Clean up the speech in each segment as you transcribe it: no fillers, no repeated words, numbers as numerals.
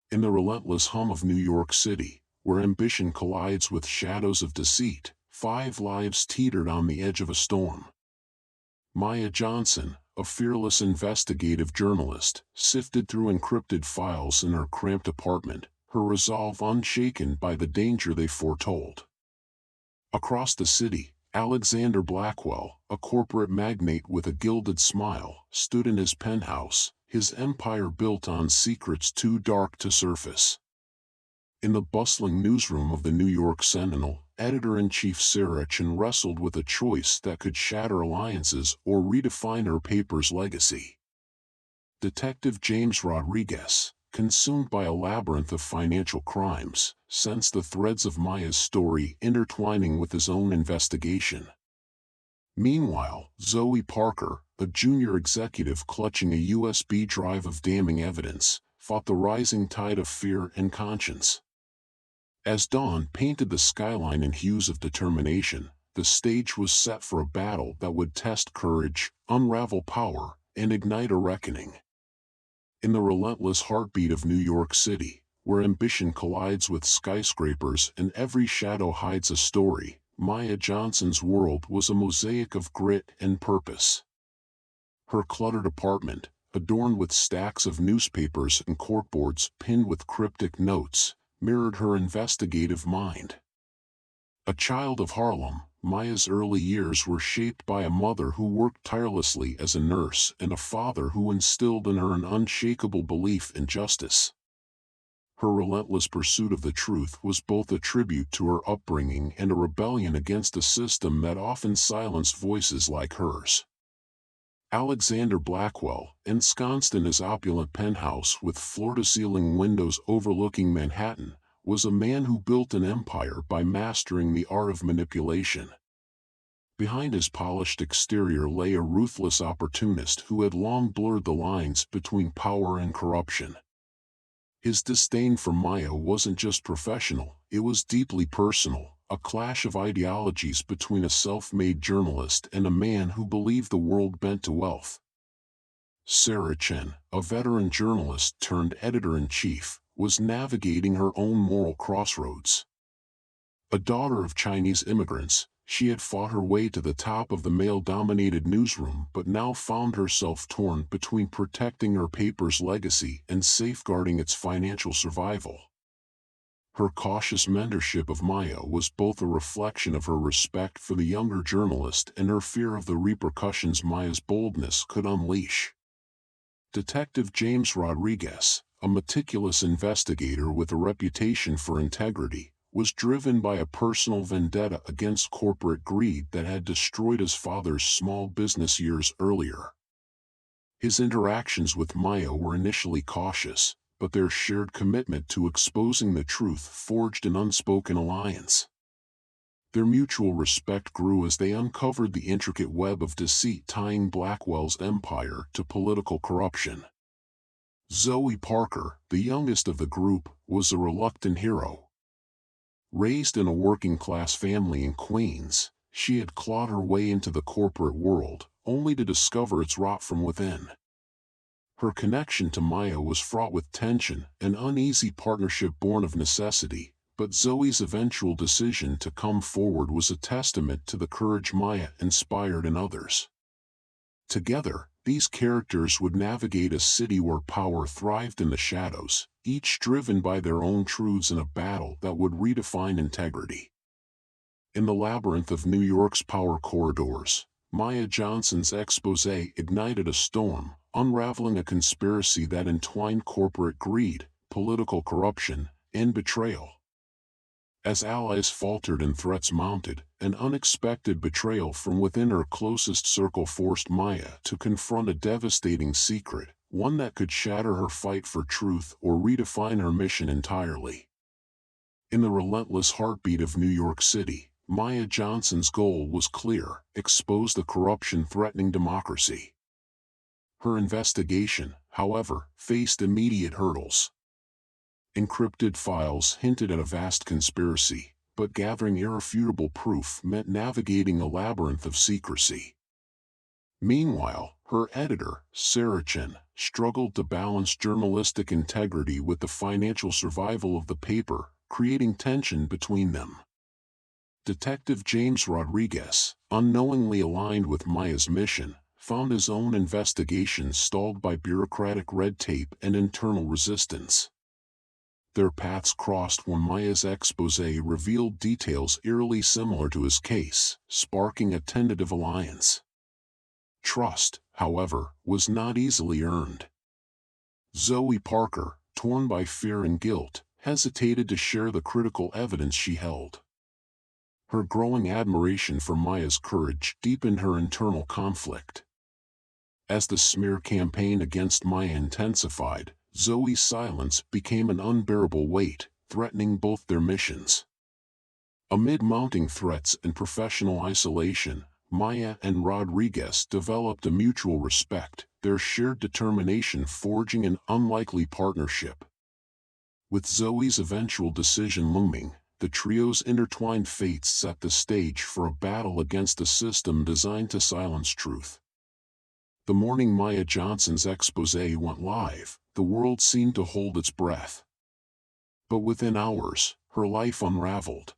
In the relentless hum of New York City, where ambition collides with shadows of deceit, 5 lives teetered on the edge of a storm. Maya Johnson, a fearless investigative journalist, sifted through encrypted files in her cramped apartment, her resolve unshaken by the danger they foretold. Across the city, Alexander Blackwell, a corporate magnate with a gilded smile, stood in his penthouse, his empire built on secrets too dark to surface. In the bustling newsroom of the New York Sentinel, editor-in-chief Sarah Chen wrestled with a choice that could shatter alliances or redefine her paper's legacy. Detective James Rodriguez, consumed by a labyrinth of financial crimes, sensed the threads of Maya's story intertwining with his own investigation. Meanwhile, Zoe Parker, a junior executive clutching a USB drive of damning evidence, fought the rising tide of fear and conscience. As dawn painted the skyline in hues of determination, the stage was set for a battle that would test courage, unravel power, and ignite a reckoning. In the relentless heartbeat of New York City, where ambition collides with skyscrapers and every shadow hides a story, Maya Johnson's world was a mosaic of grit and purpose. Her cluttered apartment, adorned with stacks of newspapers and corkboards pinned with cryptic notes, mirrored her investigative mind. A child of Harlem, Maya's early years were shaped by a mother who worked tirelessly as a nurse and a father who instilled in her an unshakable belief in justice. Her relentless pursuit of the truth was both a tribute to her upbringing and a rebellion against a system that often silenced voices like hers. Alexander Blackwell, ensconced in his opulent penthouse with floor-to-ceiling windows overlooking Manhattan, was a man who built an empire by mastering the art of manipulation. Behind his polished exterior lay a ruthless opportunist who had long blurred the lines between power and corruption. His disdain for Maya wasn't just professional, it was deeply personal. A clash of ideologies between a self-made journalist and a man who believed the world bent to wealth. Sarah Chen, a veteran journalist turned editor-in-chief, was navigating her own moral crossroads. A daughter of Chinese immigrants, she had fought her way to the top of the male-dominated newsroom but now found herself torn between protecting her paper's legacy and safeguarding its financial survival. Her cautious mentorship of Maya was both a reflection of her respect for the younger journalist and her fear of the repercussions Maya's boldness could unleash. Detective James Rodriguez, a meticulous investigator with a reputation for integrity, was driven by a personal vendetta against corporate greed that had destroyed his father's small business years earlier. His interactions with Maya were initially cautious, but their shared commitment to exposing the truth forged an unspoken alliance. Their mutual respect grew as they uncovered the intricate web of deceit tying Blackwell's empire to political corruption. Zoe Parker, the youngest of the group, was a reluctant hero. Raised in a working-class family in Queens, she had clawed her way into the corporate world, only to discover its rot from within. Her connection to Maya was fraught with tension, an uneasy partnership born of necessity, but Zoe's eventual decision to come forward was a testament to the courage Maya inspired in others. Together, these characters would navigate a city where power thrived in the shadows, each driven by their own truths in a battle that would redefine integrity. In the labyrinth of New York's power corridors, Maya Johnson's exposé ignited a storm, unraveling a conspiracy that entwined corporate greed, political corruption, and betrayal. As allies faltered and threats mounted, an unexpected betrayal from within her closest circle forced Maya to confront a devastating secret, one that could shatter her fight for truth or redefine her mission entirely. In the relentless heartbeat of New York City, Maya Johnson's goal was clear: expose the corruption threatening democracy. Her investigation, however, faced immediate hurdles. Encrypted files hinted at a vast conspiracy, but gathering irrefutable proof meant navigating a labyrinth of secrecy. Meanwhile, Her editor, Saracen, struggled to balance journalistic integrity with the financial survival of the paper, creating tension between them. Detective James Rodriguez, unknowingly aligned with Maya's mission, found his own investigation stalled by bureaucratic red tape and internal resistance. Their paths crossed when Maya's exposé revealed details eerily similar to his case, sparking a tentative alliance. Trust, however, was not easily earned. Zoe Parker, torn by fear and guilt, hesitated to share the critical evidence she held. Her growing admiration for Maya's courage deepened her internal conflict. As the smear campaign against Maya intensified, Zoe's silence became an unbearable weight, threatening both their missions. Amid mounting threats and professional isolation, Maya and Rodriguez developed a mutual respect, their shared determination forging an unlikely partnership. With Zoe's eventual decision looming, the trio's intertwined fates set the stage for a battle against a system designed to silence truth. The morning Maya Johnson's exposé went live, the world seemed to hold its breath. But within hours, her life unraveled.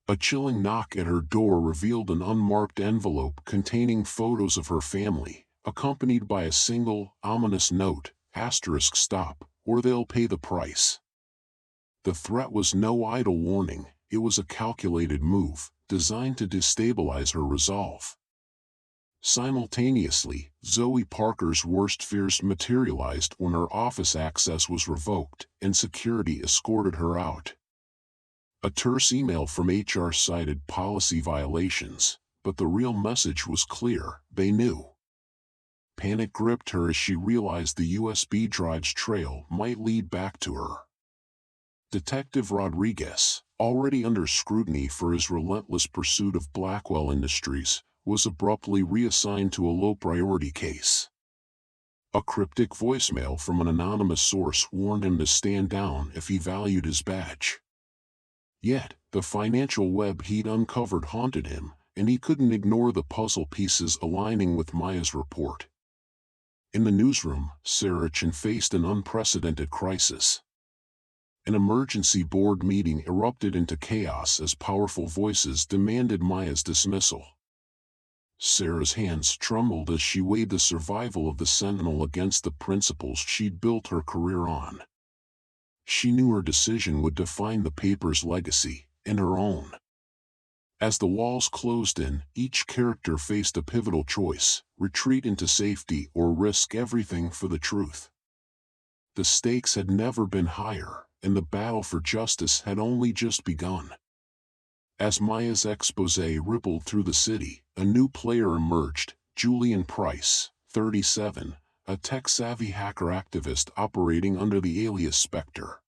A chilling knock at her door revealed an unmarked envelope containing photos of her family, accompanied by a single, ominous note, *stop, or they'll pay the price. The threat was no idle warning, it was a calculated move, designed to destabilize her resolve. Simultaneously, Zoe Parker's worst fears materialized when her office access was revoked and security escorted her out. A terse email from HR cited policy violations, but the real message was clear, they knew. Panic gripped her as she realized the USB drive's trail might lead back to her. Detective Rodriguez, already under scrutiny for his relentless pursuit of Blackwell Industries, was abruptly reassigned to a low-priority case. A cryptic voicemail from an anonymous source warned him to stand down if he valued his badge. Yet, the financial web he'd uncovered haunted him, and he couldn't ignore the puzzle pieces aligning with Maya's report. In the newsroom, Saracen faced an unprecedented crisis. An emergency board meeting erupted into chaos as powerful voices demanded Maya's dismissal. Sarah's hands trembled as she weighed the survival of the Sentinel against the principles she'd built her career on. She knew her decision would define the paper's legacy, and her own. As the walls closed in, each character faced a pivotal choice: retreat into safety or risk everything for the truth. The stakes had never been higher, and the battle for justice had only just begun. As Maya's exposé rippled through the city, a new player emerged, Julian Price, 37, a tech-savvy hacker activist operating under the alias Spectre.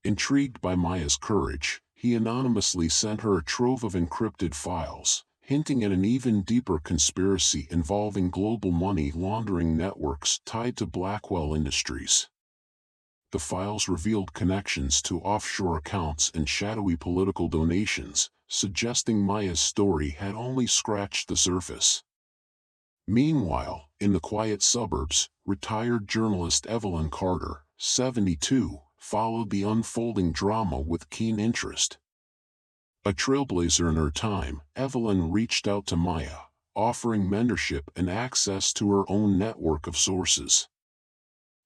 Intrigued by Maya's courage, he anonymously sent her a trove of encrypted files, hinting at an even deeper conspiracy involving global money laundering networks tied to Blackwell Industries. The files revealed connections to offshore accounts and shadowy political donations, suggesting Maya's story had only scratched the surface. Meanwhile, in the quiet suburbs, retired journalist Evelyn Carter, 72, followed the unfolding drama with keen interest. A trailblazer in her time, Evelyn reached out to Maya, offering mentorship and access to her own network of sources.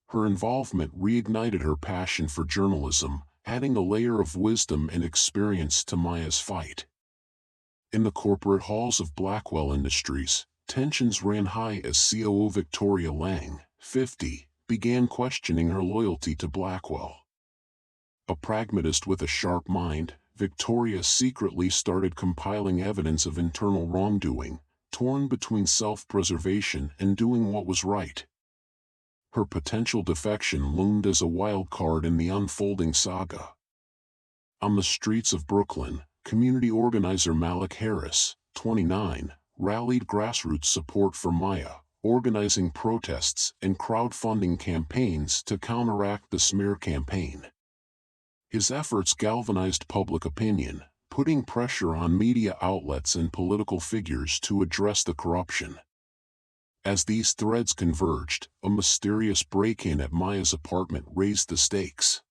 Her involvement reignited her passion for journalism, adding a layer of wisdom and experience to Maya's fight. In the corporate halls of Blackwell Industries, tensions ran high as COO Victoria Lang, 50, began questioning her loyalty to Blackwell. A pragmatist with a sharp mind, Victoria secretly started compiling evidence of internal wrongdoing, torn between self-preservation and doing what was right. Her potential defection loomed as a wild card in the unfolding saga. On the streets of Brooklyn, community organizer Malik Harris, 29, rallied grassroots support for Maya, organizing protests and crowdfunding campaigns to counteract the smear campaign. His efforts galvanized public opinion, putting pressure on media outlets and political figures to address the corruption. As these threads converged, a mysterious break-in at Maya's apartment raised the stakes.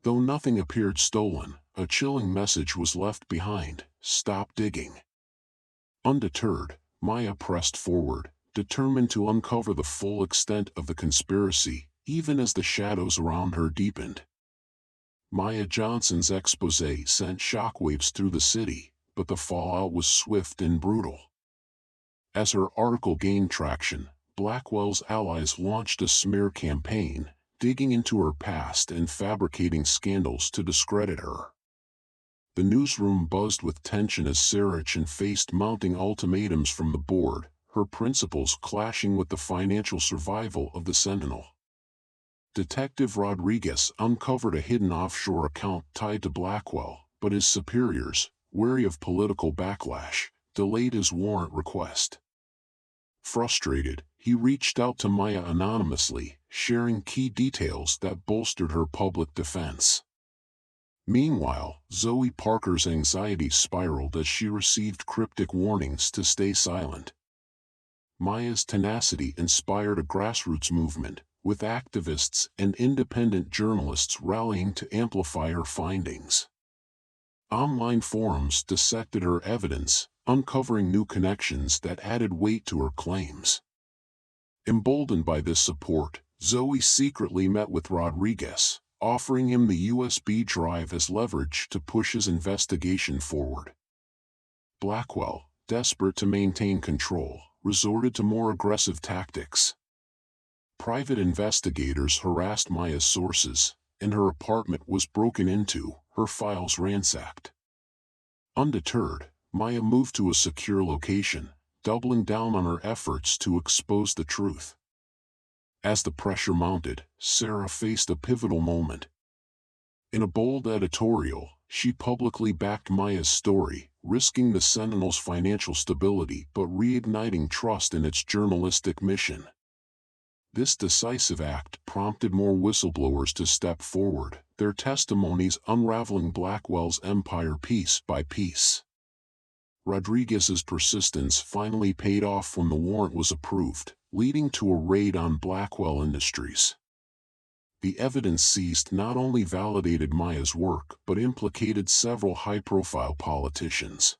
Though nothing appeared stolen, a chilling message was left behind: stop digging. Undeterred, Maya pressed forward, determined to uncover the full extent of the conspiracy, even as the shadows around her deepened. Maya Johnson's exposé sent shockwaves through the city, but the fallout was swift and brutal. As her article gained traction, Blackwell's allies launched a smear campaign, digging into her past and fabricating scandals to discredit her. The newsroom buzzed with tension as Saracen faced mounting ultimatums from the board, her principles clashing with the financial survival of the Sentinel. Detective Rodriguez uncovered a hidden offshore account tied to Blackwell, but his superiors, wary of political backlash, delayed his warrant request. Frustrated, he reached out to Maya anonymously, sharing key details that bolstered her public defense. Meanwhile, Zoe Parker's anxiety spiraled as she received cryptic warnings to stay silent. Maya's tenacity inspired a grassroots movement, with activists and independent journalists rallying to amplify her findings. Online forums dissected her evidence, uncovering new connections that added weight to her claims. Emboldened by this support, Zoe secretly met with Rodriguez, offering him the USB drive as leverage to push his investigation forward. Blackwell, desperate to maintain control, resorted to more aggressive tactics. Private investigators harassed Maya's sources, and her apartment was broken into, her files ransacked. Undeterred, Maya moved to a secure location, doubling down on her efforts to expose the truth. As the pressure mounted, Sarah faced a pivotal moment. In a bold editorial, she publicly backed Maya's story, risking the Sentinel's financial stability but reigniting trust in its journalistic mission. This decisive act prompted more whistleblowers to step forward, their testimonies unraveling Blackwell's empire piece by piece. Rodriguez's persistence finally paid off when the warrant was approved, leading to a raid on Blackwell Industries. The evidence seized not only validated Maya's work but implicated several high-profile politicians.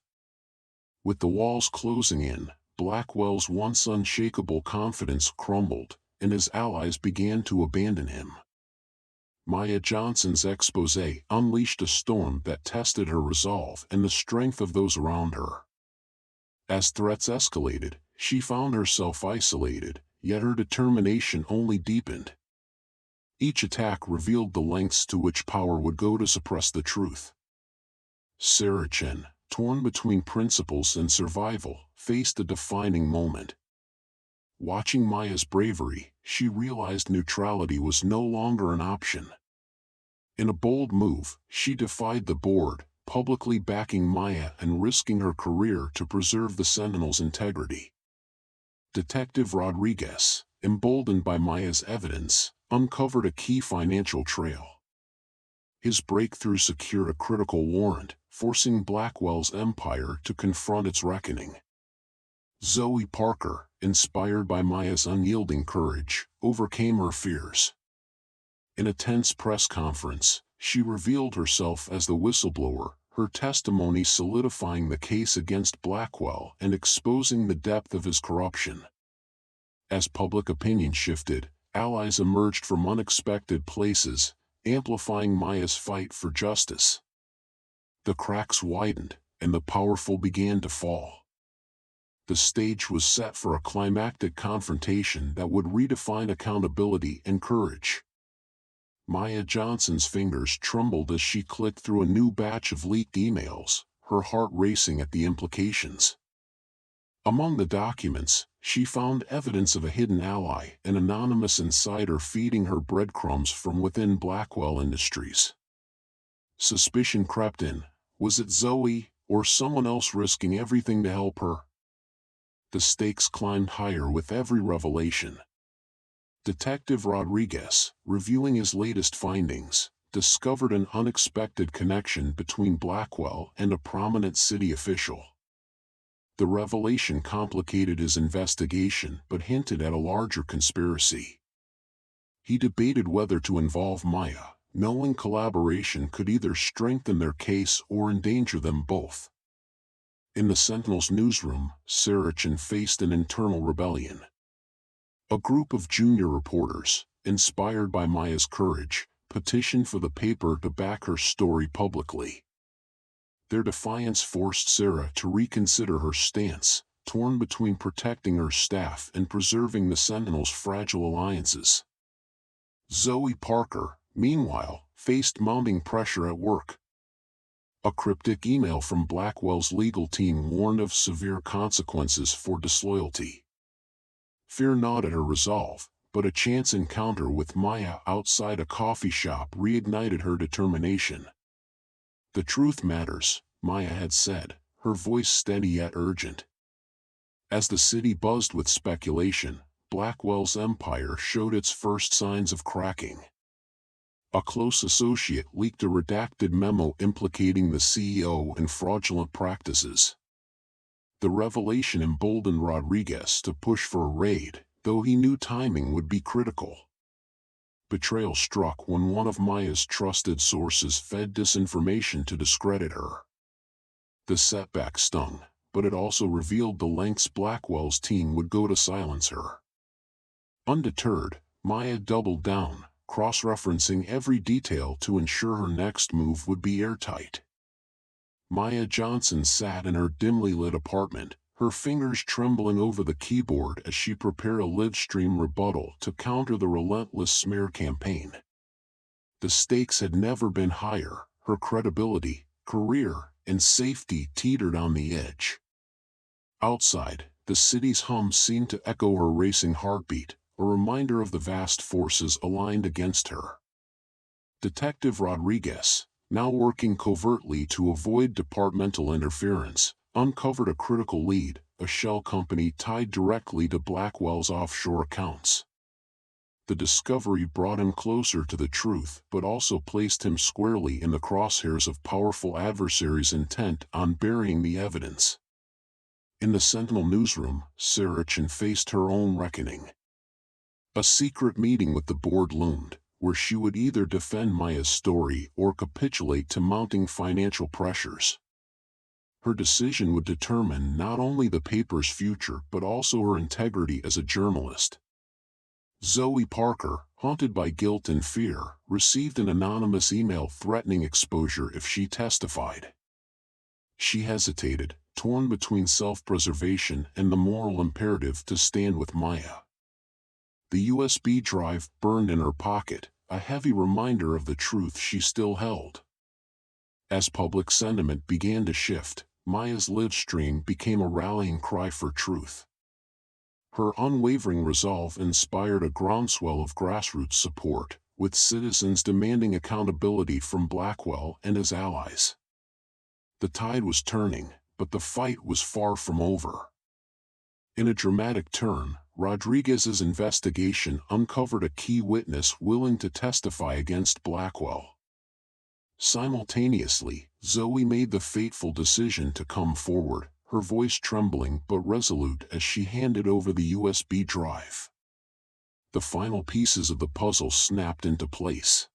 With the walls closing in, Blackwell's once unshakable confidence crumbled, and his allies began to abandon him. Maya Johnson's exposé unleashed a storm that tested her resolve and the strength of those around her. As threats escalated, she found herself isolated, yet her determination only deepened. Each attack revealed the lengths to which power would go to suppress the truth. Saracen, torn between principles and survival, faced a defining moment. Watching Maya's bravery, she realized neutrality was no longer an option. In a bold move, she defied the board, publicly backing Maya and risking her career to preserve the Sentinel's integrity. Detective Rodriguez, emboldened by Maya's evidence, uncovered a key financial trail. His breakthrough secured a critical warrant, forcing Blackwell's empire to confront its reckoning. Zoe Parker, inspired by Maya's unyielding courage, overcame her fears. In a tense press conference, she revealed herself as the whistleblower, her testimony solidifying the case against Blackwell and exposing the depth of his corruption. As public opinion shifted, allies emerged from unexpected places, amplifying Maya's fight for justice. The cracks widened, and the powerful began to fall. The stage was set for a climactic confrontation that would redefine accountability and courage. Maya Johnson's fingers trembled as she clicked through a new batch of leaked emails, her heart racing at the implications. Among the documents, she found evidence of a hidden ally, an anonymous insider feeding her breadcrumbs from within Blackwell Industries. Suspicion crept in. Was it Zoe, or someone else risking everything to help her? The stakes climbed higher with every revelation. Detective Rodriguez, reviewing his latest findings, discovered an unexpected connection between Blackwell and a prominent city official. The revelation complicated his investigation but hinted at a larger conspiracy. He debated whether to involve Maya, knowing collaboration could either strengthen their case or endanger them both. In the Sentinel's newsroom, Saracen faced an internal rebellion. A group of junior reporters, inspired by Maya's courage, petitioned for the paper to back her story publicly. Their defiance forced Sarah to reconsider her stance, torn between protecting her staff and preserving the Sentinel's fragile alliances. Zoe Parker, meanwhile, faced mounting pressure at work. A cryptic email from Blackwell's legal team warned of severe consequences for disloyalty. Fear gnawed at her resolve, but a chance encounter with Maya outside a coffee shop reignited her determination. "The truth matters," Maya had said, her voice steady yet urgent. As the city buzzed with speculation, Blackwell's empire showed its first signs of cracking. A close associate leaked a redacted memo implicating the CEO in fraudulent practices. The revelation emboldened Rodriguez to push for a raid, though he knew timing would be critical. Betrayal struck when one of Maya's trusted sources fed disinformation to discredit her. The setback stung, but it also revealed the lengths Blackwell's team would go to silence her. Undeterred, Maya doubled down, cross-referencing every detail to ensure her next move would be airtight. Maya Johnson sat in her dimly lit apartment, her fingers trembling over the keyboard as she prepared a live-stream rebuttal to counter the relentless smear campaign. The stakes had never been higher, her credibility, career, and safety teetered on the edge. Outside, the city's hum seemed to echo her racing heartbeat, a reminder of the vast forces aligned against her. Detective Rodriguez, now working covertly to avoid departmental interference, uncovered a critical lead, a shell company tied directly to Blackwell's offshore accounts. The discovery brought him closer to the truth but also placed him squarely in the crosshairs of powerful adversaries intent on burying the evidence. In the Sentinel newsroom, Saracen faced her own reckoning. A secret meeting with the board loomed, where she would either defend Maya's story or capitulate to mounting financial pressures. Her decision would determine not only the paper's future but also her integrity as a journalist. Zoe Parker, haunted by guilt and fear, received an anonymous email threatening exposure if she testified. She hesitated, torn between self-preservation and the moral imperative to stand with Maya. The USB drive burned in her pocket, a heavy reminder of the truth she still held. As public sentiment began to shift, Maya's live stream became a rallying cry for truth. Her unwavering resolve inspired a groundswell of grassroots support, with citizens demanding accountability from Blackwell and his allies. The tide was turning, but the fight was far from over. In a dramatic turn, Rodriguez's investigation uncovered a key witness willing to testify against Blackwell. Simultaneously, Zoe made the fateful decision to come forward, her voice trembling but resolute as she handed over the USB drive. The final pieces of the puzzle snapped into place.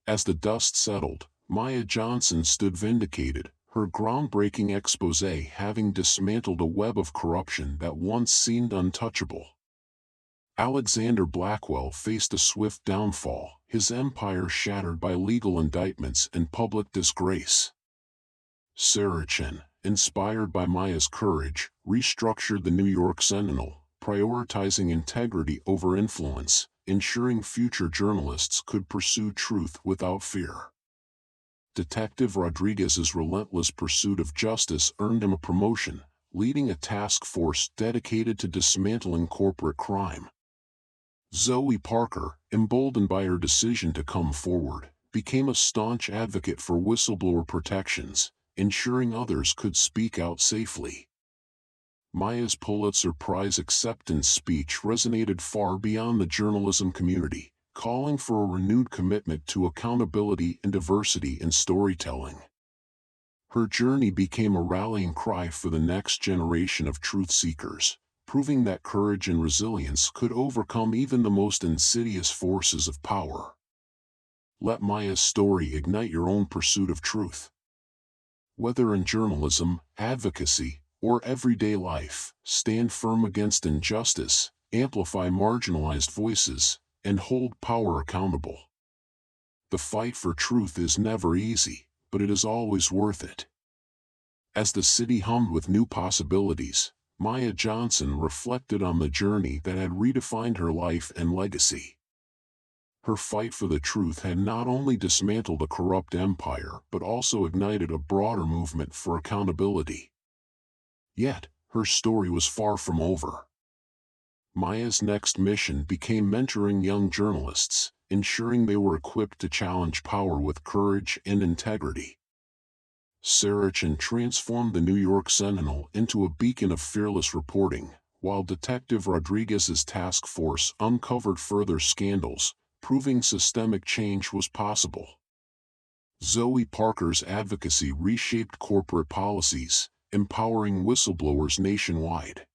As the dust settled, Maya Johnson stood vindicated, her groundbreaking exposé having dismantled a web of corruption that once seemed untouchable. Alexander Blackwell faced a swift downfall, his empire shattered by legal indictments and public disgrace. Saracen, inspired by Maya's courage, restructured the New York Sentinel, prioritizing integrity over influence, ensuring future journalists could pursue truth without fear. Detective Rodriguez's relentless pursuit of justice earned him a promotion, leading a task force dedicated to dismantling corporate crime. Zoe Parker, emboldened by her decision to come forward, became a staunch advocate for whistleblower protections, ensuring others could speak out safely. Maya's Pulitzer Prize acceptance speech resonated far beyond the journalism community, calling for a renewed commitment to accountability and diversity in storytelling. Her journey became a rallying cry for the next generation of truth seekers, proving that courage and resilience could overcome even the most insidious forces of power. Let Maya's story ignite your own pursuit of truth. Whether in journalism, advocacy, or everyday life, stand firm against injustice, amplify marginalized voices, and hold power accountable. The fight for truth is never easy, but it is always worth it. As the city hummed with new possibilities, Maya Johnson reflected on the journey that had redefined her life and legacy. Her fight for the truth had not only dismantled a corrupt empire but also ignited a broader movement for accountability. Yet, her story was far from over. Maya's next mission became mentoring young journalists, ensuring they were equipped to challenge power with courage and integrity. Sarachan transformed the New York Sentinel into a beacon of fearless reporting, while Detective Rodriguez's task force uncovered further scandals, proving systemic change was possible. Zoe Parker's advocacy reshaped corporate policies, empowering whistleblowers nationwide.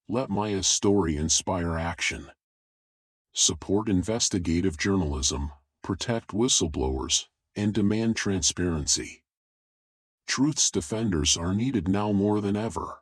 Let Maya's story inspire action. Support investigative journalism, protect whistleblowers, and demand transparency. Truth's defenders are needed now more than ever.